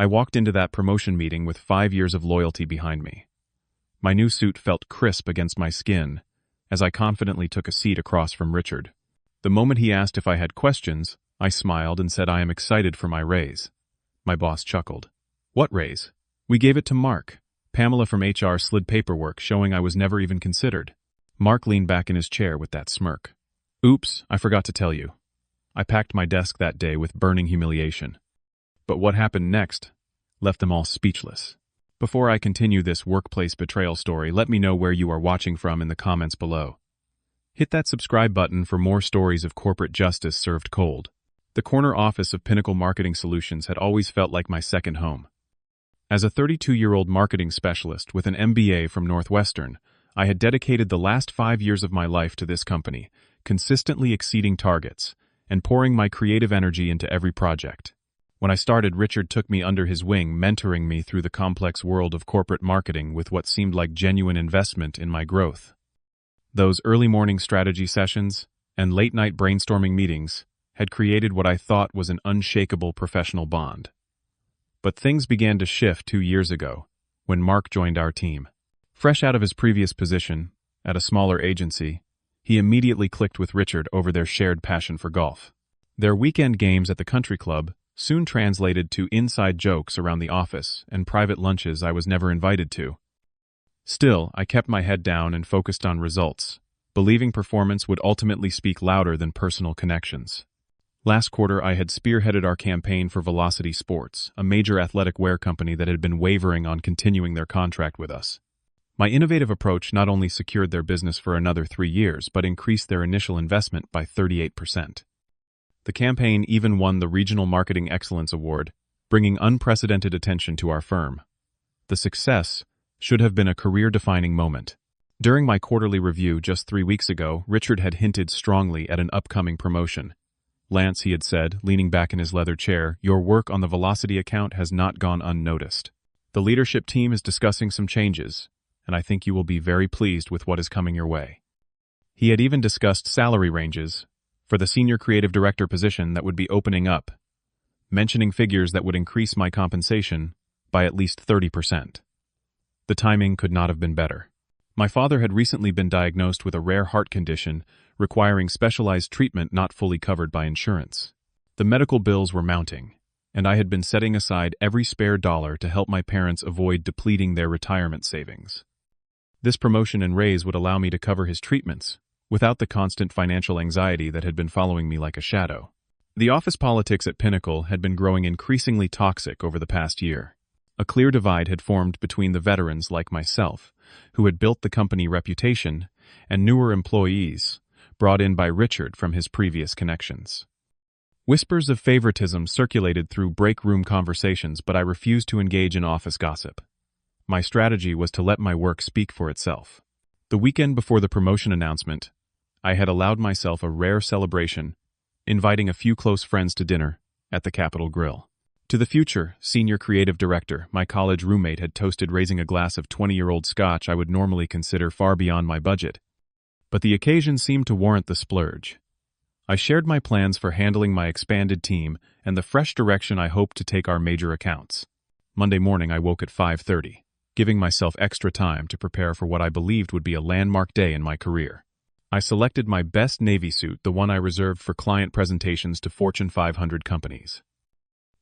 I walked into that promotion meeting with 5 years of loyalty behind me. My new suit felt crisp against my skin as I confidently took a seat across from Richard. The moment he asked if I had questions, I smiled and said I am excited for my raise. My boss chuckled. What raise? We gave it to Mark. Pamela from HR slid paperwork showing I was never even considered. Mark leaned back in his chair with that smirk. Oops, I forgot to tell you. I packed my desk that day with burning humiliation. But what happened next left them all speechless. Before I continue this workplace betrayal story, let me know where you are watching from in the comments below. Hit that subscribe button for more stories of corporate justice served cold. The corner office of Pinnacle Marketing Solutions had always felt like my second home. As a 32-year-old marketing specialist with an MBA from Northwestern, I had dedicated the last 5 years of my life to this company, consistently exceeding targets and pouring my creative energy into every project. When I started, Richard took me under his wing, mentoring me through the complex world of corporate marketing with what seemed like genuine investment in my growth. Those early morning strategy sessions and late-night brainstorming meetings had created what I thought was an unshakable professional bond. But things began to shift 2 years ago, when Mark joined our team. Fresh out of his previous position, at a smaller agency, he immediately clicked with Richard over their shared passion for golf. Their weekend games at the country club soon translated to inside jokes around the office and private lunches I was never invited to. Still, I kept my head down and focused on results, believing performance would ultimately speak louder than personal connections. Last quarter, I had spearheaded our campaign for Velocity Sports, a major athletic wear company that had been wavering on continuing their contract with us. My innovative approach not only secured their business for another 3 years, but increased their initial investment by 38%. The campaign even won the Regional Marketing Excellence Award, bringing unprecedented attention to our firm. The success should have been a career-defining moment. During my quarterly review just 3 weeks ago, Richard had hinted strongly at an upcoming promotion. Lance, he had said, leaning back in his leather chair, your work on the Velocity account has not gone unnoticed. The leadership team is discussing some changes, and I think you will be very pleased with what is coming your way. He had even discussed salary ranges for the senior creative director position that would be opening up, mentioning figures that would increase my compensation by at least 30%. The timing could not have been better. My father had recently been diagnosed with a rare heart condition requiring specialized treatment not fully covered by insurance. The medical bills were mounting, and I had been setting aside every spare dollar to help my parents avoid depleting their retirement savings. This promotion and raise would allow me to cover his treatments, without the constant financial anxiety that had been following me like a shadow. The office politics at Pinnacle had been growing increasingly toxic over the past year. A clear divide had formed between the veterans like myself, who had built the company reputation, and newer employees, brought in by Richard from his previous connections. Whispers of favoritism circulated through break room conversations, but I refused to engage in office gossip. My strategy was to let my work speak for itself. The weekend before the promotion announcement, I had allowed myself a rare celebration, inviting a few close friends to dinner at the Capitol Grill. To the future senior creative director, my college roommate had toasted raising a glass of 20-year-old scotch I would normally consider far beyond my budget. But the occasion seemed to warrant the splurge. I shared my plans for handling my expanded team and the fresh direction I hoped to take our major accounts. Monday morning I woke at 5:30, giving myself extra time to prepare for what I believed would be a landmark day in my career. I selected my best Navy suit, the one I reserved for client presentations to Fortune 500 companies.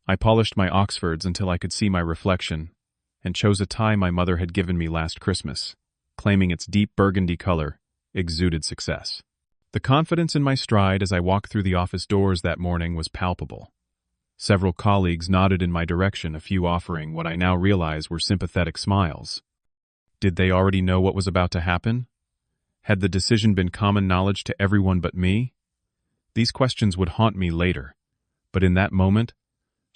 I polished my Oxfords until I could see my reflection, and chose a tie my mother had given me last Christmas, claiming its deep burgundy color exuded success. The confidence in my stride as I walked through the office doors that morning was palpable. Several colleagues nodded in my direction, a few offering what I now realize were sympathetic smiles. Did they already know what was about to happen? Had the decision been common knowledge to everyone but me? These questions would haunt me later, but in that moment,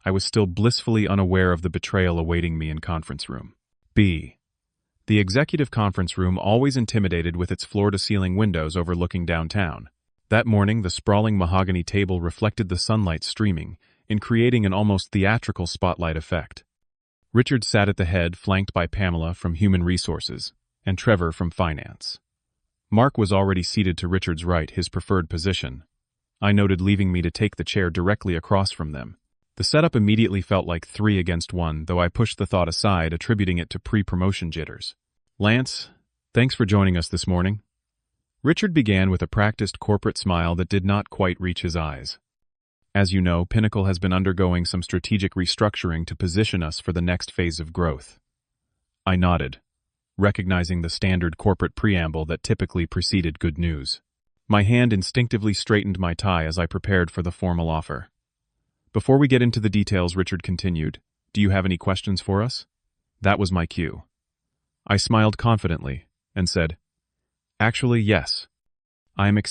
I was still blissfully unaware of the betrayal awaiting me in conference room B. The executive conference room always intimidated with its floor-to-ceiling windows overlooking downtown. That morning, the sprawling mahogany table reflected the sunlight streaming, in creating an almost theatrical spotlight effect. Richard sat at the head, flanked by Pamela from Human Resources and Trevor from Finance. Mark was already seated to Richard's right, his preferred position. I noted, leaving me to take the chair directly across from them. The setup immediately felt like 3 against 1, though I pushed the thought aside, attributing it to pre-promotion jitters. "Lance, thanks for joining us this morning." Richard began with a practiced corporate smile that did not quite reach his eyes. "As you know, Pinnacle has been undergoing some strategic restructuring to position us for the next phase of growth." I nodded, recognizing the standard corporate preamble that typically preceded good news. My hand instinctively straightened my tie as I prepared for the formal offer. "Before we get into the details," Richard continued, "do you have any questions for us?" That was my cue. I smiled confidently and said, "Actually, yes. I am